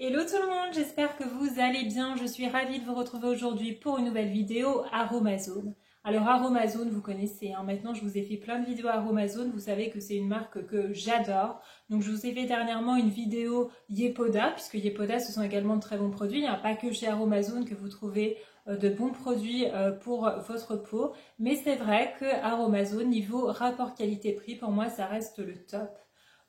Hello tout le monde, j'espère que vous allez bien. Je suis ravie de vous retrouver aujourd'hui pour une nouvelle vidéo Aromazone. Alors Aromazone, vous connaissez, maintenant je vous ai fait plein de vidéos Aromazone, vous savez que c'est une marque que j'adore. Donc je vous ai fait dernièrement une vidéo Yepoda, puisque Yepoda ce sont également de très bons produits. Il n'y a pas que chez Aromazone que vous trouvez de bons produits pour votre peau. Mais c'est vrai que Aromazone, niveau rapport qualité-prix, pour moi ça reste le top.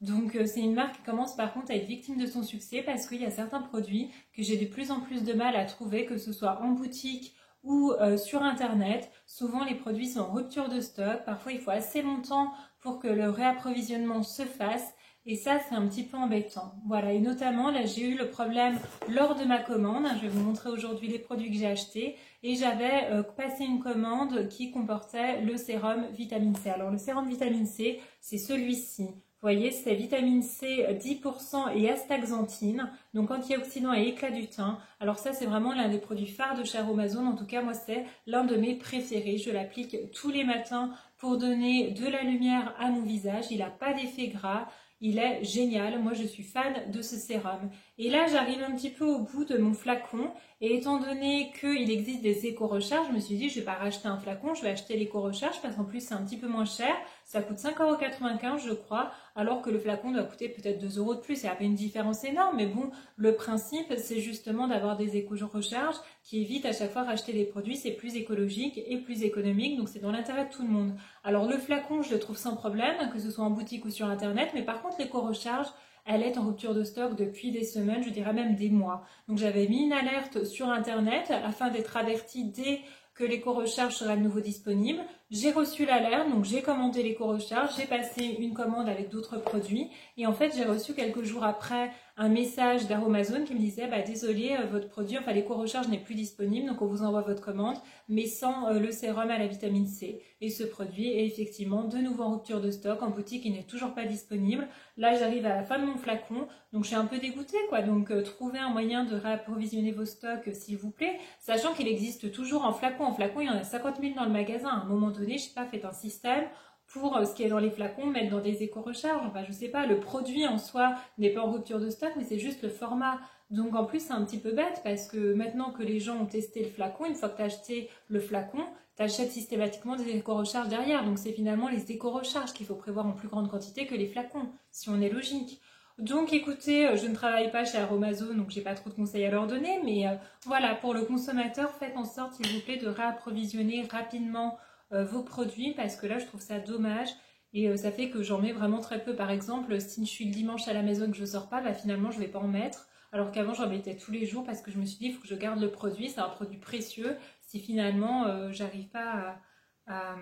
Donc c'est une marque qui commence par contre à être victime de son succès parce qu'il y a certains produits que j'ai de plus en plus de mal à trouver, que ce soit en boutique ou sur internet. Souvent les produits sont en rupture de stock, parfois il faut assez longtemps pour que le réapprovisionnement se fasse et ça c'est un petit peu embêtant. Voilà, et notamment là j'ai eu le problème lors de ma commande, je vais vous montrer aujourd'hui les produits que j'ai achetés et j'avais passé une commande qui comportait le sérum vitamine C. Alors le sérum vitamine C c'est celui-ci. Vous voyez, c'est vitamine C 10% et astaxanthine, donc antioxydant et éclat du teint. Alors ça, c'est vraiment l'un des produits phares de chez Aromazone. En tout cas, moi, c'est l'un de mes préférés. Je l'applique tous les matins pour donner de la lumière à mon visage. Il n'a pas d'effet gras. Il est génial. Moi, je suis fan de ce sérum. Et là, j'arrive un petit peu au bout de mon flacon. Et étant donné qu'il existe des éco-recharges, je me suis dit, je ne vais pas racheter un flacon, je vais acheter l'éco-recharge parce qu'en plus, c'est un petit peu moins cher. Ça coûte 5,95 €, je crois, alors que le flacon doit coûter peut-être 2 € de plus. Il n'y a pas une différence énorme, mais bon, le principe, c'est justement d'avoir des éco-recharges qui évitent à chaque fois racheter des produits. C'est plus écologique et plus économique, donc c'est dans l'intérêt de tout le monde. Alors le flacon, je le trouve sans problème, que ce soit en boutique ou sur Internet, mais par contre, l'éco-recharge, elle est en rupture de stock depuis des semaines, je dirais même des mois. Donc j'avais mis une alerte sur Internet afin d'être avertie dès que l'éco-recharge sera de nouveau disponible. J'ai reçu l'alerte, donc j'ai commandé l'éco-recharge, j'ai passé une commande avec d'autres produits et en fait j'ai reçu quelques jours après un message d'Aromazone qui me disait désolé, votre produit, enfin l'éco-recharge n'est plus disponible, donc on vous envoie votre commande, mais sans le sérum à la vitamine C. Et ce produit est effectivement de nouveau en rupture de stock, en boutique il n'est toujours pas disponible. Là j'arrive à la fin de mon flacon, donc je suis un peu dégoûtée quoi, donc trouvez un moyen de réapprovisionner vos stocks s'il vous plaît, sachant qu'il existe toujours en flacon. En flacon il y en a 50 000 dans le magasin, à un moment donné, je sais pas, faites un système pour ce qui est dans les flacons, mettre dans des éco-recharges, enfin je sais pas, le produit en soi n'est pas en rupture de stock, mais c'est juste le format. Donc en plus c'est un petit peu bête parce que maintenant que les gens ont testé le flacon, une fois que tu as acheté le flacon, tu achètes systématiquement des éco-recharges derrière. Donc c'est finalement les éco-recharges qu'il faut prévoir en plus grande quantité que les flacons, si on est logique. Donc écoutez, je ne travaille pas chez Aromazone, donc j'ai pas trop de conseils à leur donner, mais voilà, pour le consommateur, faites en sorte s'il vous plaît de réapprovisionner rapidement vos produits parce que là je trouve ça dommage et ça fait que j'en mets vraiment très peu. Par exemple, si je suis le dimanche à la maison et que je sors pas, finalement je vais pas en mettre alors qu'avant j'en mettais tous les jours parce que je me suis dit il faut que je garde le produit, c'est un produit précieux si finalement j'arrive pas à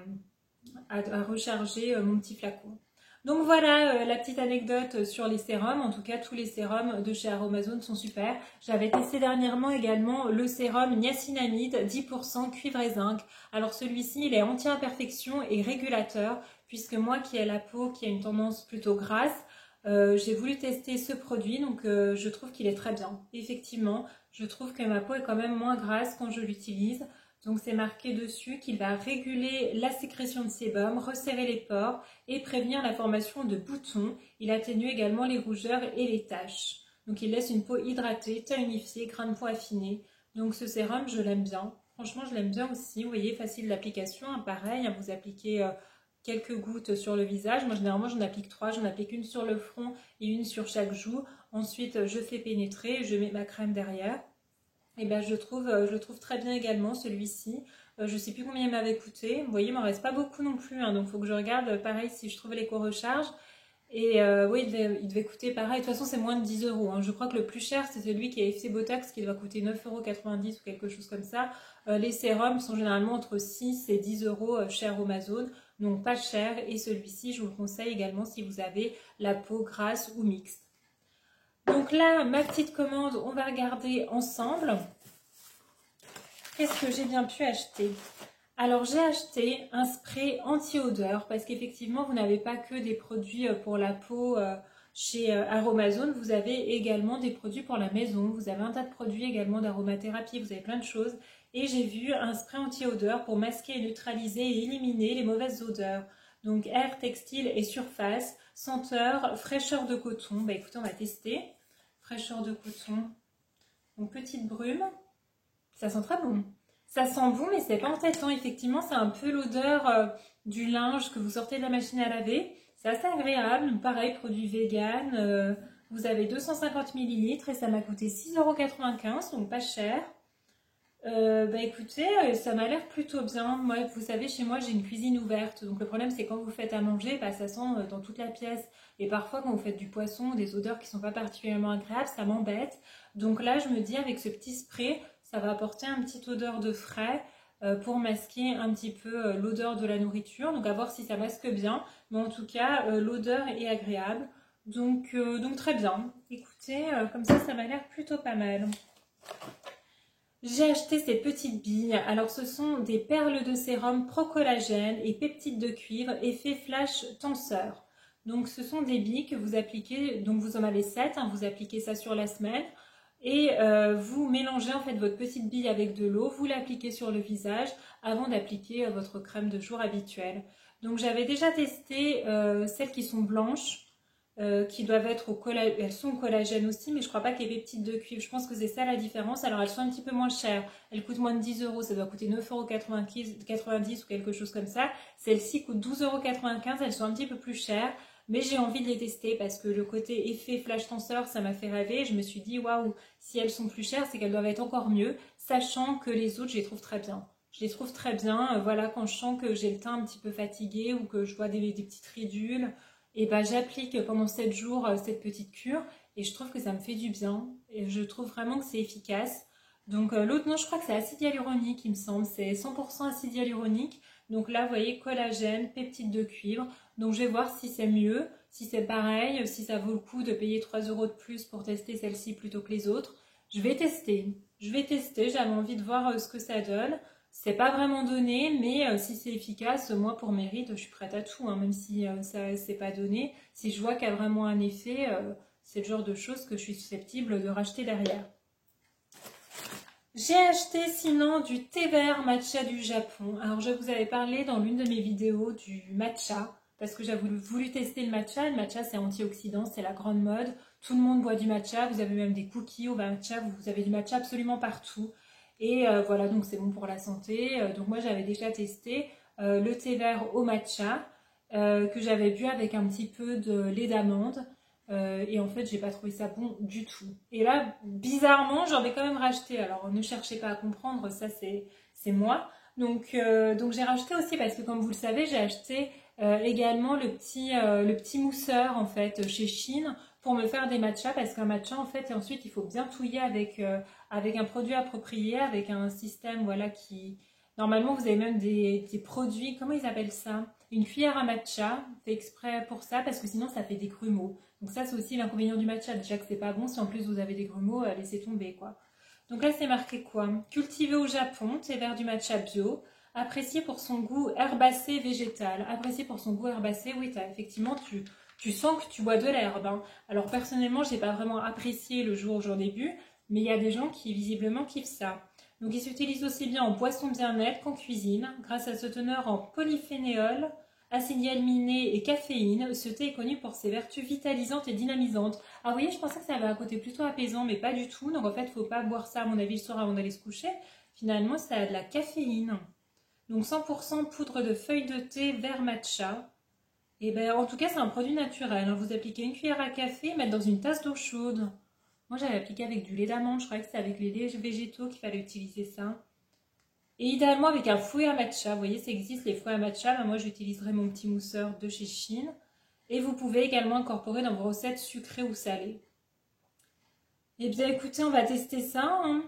recharger mon petit flacon. Donc voilà la petite anecdote sur les sérums. En tout cas, tous les sérums de chez Aromazone sont super. J'avais testé dernièrement également le sérum niacinamide 10% cuivre et zinc. Alors celui-ci, il est anti-imperfection et régulateur, puisque moi qui ai la peau qui a une tendance plutôt grasse, j'ai voulu tester ce produit, donc je trouve qu'il est très bien. Effectivement, je trouve que ma peau est quand même moins grasse quand je l'utilise. Donc c'est marqué dessus qu'il va réguler la sécrétion de sébum, resserrer les pores et prévenir la formation de boutons. Il atténue également les rougeurs et les taches. Donc il laisse une peau hydratée, teint unifié, grain de peau affiné. Donc ce sérum, je l'aime bien. Franchement, je l'aime bien aussi. Vous voyez, facile d'application, pareil, vous appliquez quelques gouttes sur le visage. Moi, généralement, j'en applique 3. J'en applique une sur le front et une sur chaque joue. Ensuite, je fais pénétrer, je mets ma crème derrière. Et je le trouve très bien également celui-ci. Je ne sais plus combien il m'avait coûté. Vous voyez, il m'en reste pas beaucoup non plus. Donc il faut que je regarde pareil si je trouve l'éco-recharge. Et oui, il devait coûter pareil. De toute façon, c'est moins de 10 €. Je crois que le plus cher, c'est celui qui est FC Botox qui doit coûter 9,90 € ou quelque chose comme ça. Les sérums sont généralement entre 6 et 10 € chez Aromazone. Donc pas cher. Et celui-ci, je vous le conseille également si vous avez la peau grasse ou mixte. Donc là, ma petite commande, on va regarder ensemble. Qu'est-ce que j'ai bien pu acheter? Alors j'ai acheté un spray anti-odeur parce qu'effectivement, vous n'avez pas que des produits pour la peau chez Aromazone. Vous avez également des produits pour la maison. Vous avez un tas de produits également d'aromathérapie. Vous avez plein de choses. Et j'ai vu un spray anti-odeur pour masquer, neutraliser et éliminer les mauvaises odeurs. Donc air, textile et surface, senteur, fraîcheur de coton. Écoutez, on va tester. Fraîcheur de coton, Donc petite brume, ça sent très bon. Ça sent bon mais c'est pas entêtant, effectivement c'est un peu l'odeur du linge que vous sortez de la machine à laver. C'est assez agréable, pareil produit vegan, vous avez 250 ml et ça m'a coûté 6,95 €, donc pas cher. Bah écoutez, ça m'a l'air plutôt bien. Moi, vous savez, chez moi, j'ai une cuisine ouverte. Donc le problème, c'est quand vous faites à manger, bah, ça sent dans toute la pièce. Et parfois, quand vous faites du poisson, des odeurs qui sont pas particulièrement agréables, ça m'embête. Donc là, je me dis, avec ce petit spray, ça va apporter une petite odeur de frais pour masquer un petit peu l'odeur de la nourriture. Donc à voir si ça masque bien. Mais en tout cas, l'odeur est agréable. Donc très bien. Écoutez, comme ça m'a l'air plutôt pas mal. J'ai acheté ces petites billes. Alors ce sont des perles de sérum pro-collagène et peptides de cuivre effet flash tenseur. Donc ce sont des billes que vous appliquez, donc vous en avez 7, hein, vous appliquez ça sur la semaine et vous mélangez en fait votre petite bille avec de l'eau, vous l'appliquez sur le visage avant d'appliquer votre crème de jour habituelle. Donc j'avais déjà testé celles qui sont blanches. Qui doivent être au collagène, elles sont au collagène aussi, mais je crois pas qu'il y ait des petites de cuivre. Je pense que c'est ça la différence. Alors elles sont un petit peu moins chères. Elles coûtent moins de 10 €, ça doit coûter 9,90 € ou quelque chose comme ça. Celles-ci coûtent 12,95 €, elles sont un petit peu plus chères. Mais j'ai envie de les tester parce que le côté effet flash tenseur, ça m'a fait rêver. Je me suis dit, waouh, si elles sont plus chères, c'est qu'elles doivent être encore mieux, sachant que les autres, je les trouve très bien. Je les trouve très bien. Voilà, quand je sens que j'ai le teint un petit peu fatigué ou que je vois des petites ridules, et ben j'applique pendant 7 jours cette petite cure et je trouve que ça me fait du bien et je trouve vraiment que c'est efficace. Donc l'autre, non, je crois que c'est acide hyaluronique, il me semble, c'est 100% acide hyaluronique. Donc là, vous voyez, collagène, peptides de cuivre. Donc je vais voir si c'est mieux, si c'est pareil, si ça vaut le coup de payer 3 € de plus pour tester celle-ci plutôt que les autres. Je vais tester, j'avais envie de voir ce que ça donne. C'est pas vraiment donné, mais si c'est efficace, moi pour mes rides, je suis prête à tout, hein, même si ça c'est pas donné. Si je vois qu'il y a vraiment un effet, c'est le genre de choses que je suis susceptible de racheter derrière. J'ai acheté sinon du thé vert matcha du Japon. Alors je vous avais parlé dans l'une de mes vidéos du matcha, parce que j'avais voulu tester le matcha. Le matcha c'est antioxydant, c'est la grande mode. Tout le monde boit du matcha, vous avez même des cookies au matcha, vous avez du matcha absolument partout. Et voilà, donc c'est bon pour la santé. Donc moi j'avais déjà testé le thé vert au matcha que j'avais bu avec un petit peu de lait d'amande. Et en fait, j'ai pas trouvé ça bon du tout. Et là, bizarrement, j'en ai quand même racheté. Alors, ne cherchez pas à comprendre, ça c'est moi. Donc j'ai racheté aussi parce que, comme vous le savez, j'ai acheté également le petit mousseur en fait chez Shein pour me faire des matchas parce qu'un matcha en fait, et ensuite il faut bien touiller avec un produit approprié, avec un système voilà qui. Normalement, vous avez même des produits, comment ils appellent ça? Une cuillère à matcha, fait exprès pour ça parce que sinon ça fait des grumeaux. Donc ça c'est aussi l'inconvénient du matcha, déjà que c'est pas bon, si en plus vous avez des grumeaux, laissez tomber quoi. Donc là c'est marqué quoi? Cultivé au Japon, thé vert du matcha bio, apprécié pour son goût herbacé végétal. Apprécié pour son goût herbacé, oui effectivement tu sens que tu bois de l'herbe. Hein. Alors personnellement j'ai pas vraiment apprécié le jour où j'en ai bu, mais il y a des gens qui visiblement kiffent ça. Donc il s'utilise aussi bien en boisson bien-être qu'en cuisine, grâce à ce teneur en polyphénol, acide hyalminé et caféine. Ce thé est connu pour ses vertus vitalisantes et dynamisantes. Ah vous voyez, je pensais que ça avait un côté plutôt apaisant, mais pas du tout. Donc en fait, il ne faut pas boire ça à mon avis le soir avant d'aller se coucher. Finalement, ça a de la caféine. Donc 100% poudre de feuilles de thé vert matcha. Et ben en tout cas, c'est un produit naturel. Vous appliquez une cuillère à café, mettre dans une tasse d'eau chaude. Moi, j'avais appliqué avec du lait d'amande. Je croyais que c'était avec les laits végétaux qu'il fallait utiliser ça. Et idéalement avec un fouet à matcha. Vous voyez, ça existe les fouets à matcha. Ben, moi, j'utiliserai mon petit mousseur de chez Shein. Et vous pouvez également incorporer dans vos recettes sucrées ou salées. Eh bien, écoutez, on va tester ça. Hein.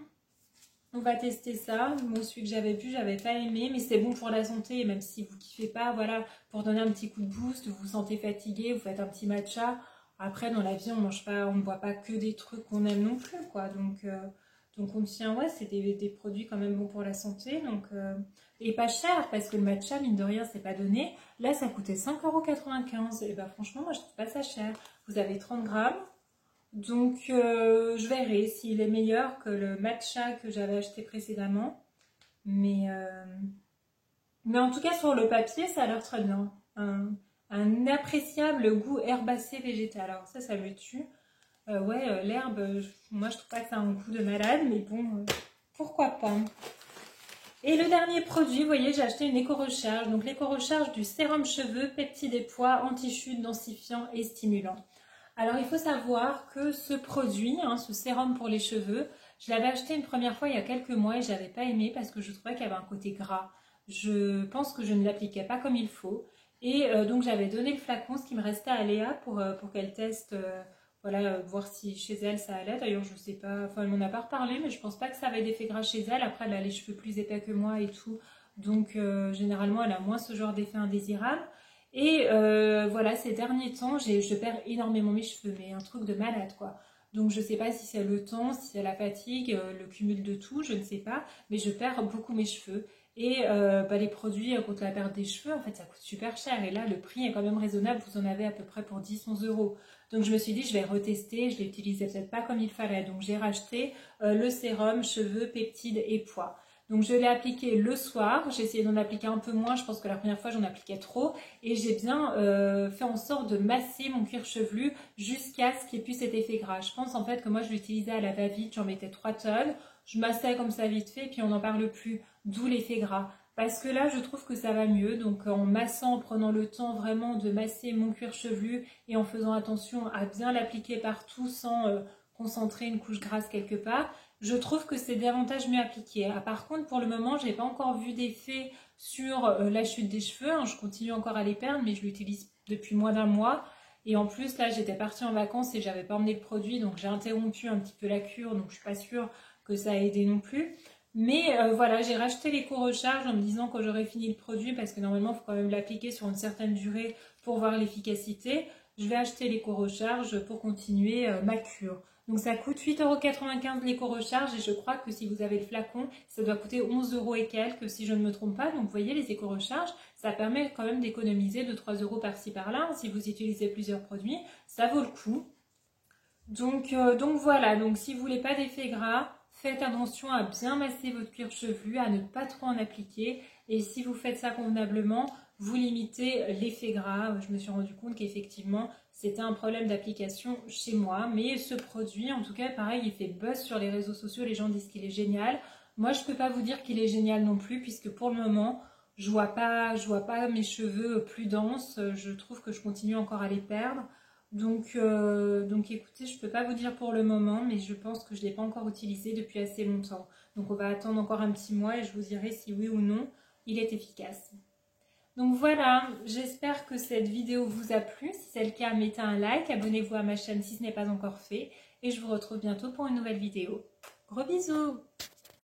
On va tester ça. Moi, celui que j'avais bu, j'avais pas aimé. Mais c'est bon pour la santé. Et même si vous kiffez pas, voilà, pour donner un petit coup de boost, vous vous sentez fatigué, vous faites un petit matcha. Après, dans la vie, on mange pas, on ne boit pas que des trucs qu'on aime non plus, quoi. Donc on tient, ouais, c'est des produits quand même bons pour la santé. Et pas cher, parce que le matcha, mine de rien, c'est pas donné. Là, ça coûtait 5,95 €. Et ben franchement, moi, je trouve pas ça cher. Vous avez 30 grammes. Donc, je verrai s'il est meilleur que le matcha que j'avais acheté précédemment. Mais en tout cas, sur le papier, ça a l'air très bien. Un appréciable goût herbacé végétal. Alors ça me tue. L'herbe, moi je trouve pas que ça a un goût de malade, mais bon, pourquoi pas. Et le dernier produit, vous voyez, j'ai acheté une éco-recharge. Donc l'éco-recharge du sérum cheveux, peptides et pois, anti-chute, densifiant et stimulant. Alors il faut savoir que ce produit, ce sérum pour les cheveux, je l'avais acheté une première fois il y a quelques mois et je n'avais pas aimé parce que je trouvais qu'il y avait un côté gras. Je pense que je ne l'appliquais pas comme il faut. Et donc j'avais donné le flacon, ce qui me restait à Léa pour qu'elle teste, voir si chez elle ça allait. D'ailleurs je sais pas, enfin elle m'en a pas reparlé, mais je pense pas que ça avait d'effet gras chez elle. Après elle a les cheveux plus épais que moi et tout. Donc généralement elle a moins ce genre d'effet indésirable. Et ces derniers temps, je perds énormément mes cheveux, mais un truc de malade quoi. Donc je sais pas si c'est le temps, si c'est la fatigue, le cumul de tout, je ne sais pas, mais je perds beaucoup mes cheveux. Et les produits contre la perte des cheveux, en fait, ça coûte super cher. Et là, le prix est quand même raisonnable. Vous en avez à peu près pour 10-11 euros. Donc je me suis dit, je vais retester. Je l'ai utilisé peut-être pas comme il fallait. Donc j'ai racheté le sérum cheveux, peptides et pois. Donc je l'ai appliqué le soir, j'ai essayé d'en appliquer un peu moins, je pense que la première fois j'en appliquais trop et j'ai bien fait en sorte de masser mon cuir chevelu jusqu'à ce qu'il n'y ait plus cet effet gras. Je pense en fait que moi je l'utilisais à la va-vite, j'en mettais 3 tonnes, je massais comme ça vite fait puis on n'en parle plus, d'où l'effet gras. Parce que là je trouve que ça va mieux, donc en massant, en prenant le temps vraiment de masser mon cuir chevelu et en faisant attention à bien l'appliquer partout sans concentrer une couche grasse quelque part, je trouve que c'est davantage mieux appliqué. Ah, par contre, pour le moment, je n'ai pas encore vu d'effet sur la chute des cheveux. Je continue encore à les perdre, mais je l'utilise depuis moins d'un mois. Et en plus, là, j'étais partie en vacances et j'avais pas emmené le produit, donc j'ai interrompu un petit peu la cure, donc je suis pas sûre que ça a aidé non plus. Mais j'ai racheté l'éco-recharge en me disant que j'aurais fini le produit parce que normalement, il faut quand même l'appliquer sur une certaine durée pour voir l'efficacité. Je vais acheter l'éco-recharge pour continuer ma cure. Donc ça coûte 8,95 € l'éco-recharge et je crois que si vous avez le flacon, ça doit coûter 11 € et quelques si je ne me trompe pas. Donc vous voyez, les éco-recharges, ça permet quand même d'économiser 2-3 € par-ci par-là. Si vous utilisez plusieurs produits, ça vaut le coup. Donc voilà, donc si vous voulez pas d'effet gras, faites attention à bien masser votre cuir chevelu, à ne pas trop en appliquer. Et si vous faites ça convenablement, vous limitez l'effet gras. Je me suis rendu compte qu'effectivement, c'était un problème d'application chez moi. Mais ce produit, en tout cas, pareil, il fait buzz sur les réseaux sociaux. Les gens disent qu'il est génial. Moi, je ne peux pas vous dire qu'il est génial non plus, puisque pour le moment, je vois pas mes cheveux plus denses. Je trouve que je continue encore à les perdre. Donc écoutez, je ne peux pas vous dire pour le moment, mais je pense que je ne l'ai pas encore utilisé depuis assez longtemps. Donc on va attendre encore un petit mois et je vous dirai si oui ou non il est efficace. Donc voilà, j'espère que cette vidéo vous a plu. Si c'est le cas, mettez un like, abonnez-vous à ma chaîne si ce n'est pas encore fait. Et je vous retrouve bientôt pour une nouvelle vidéo. Gros bisous!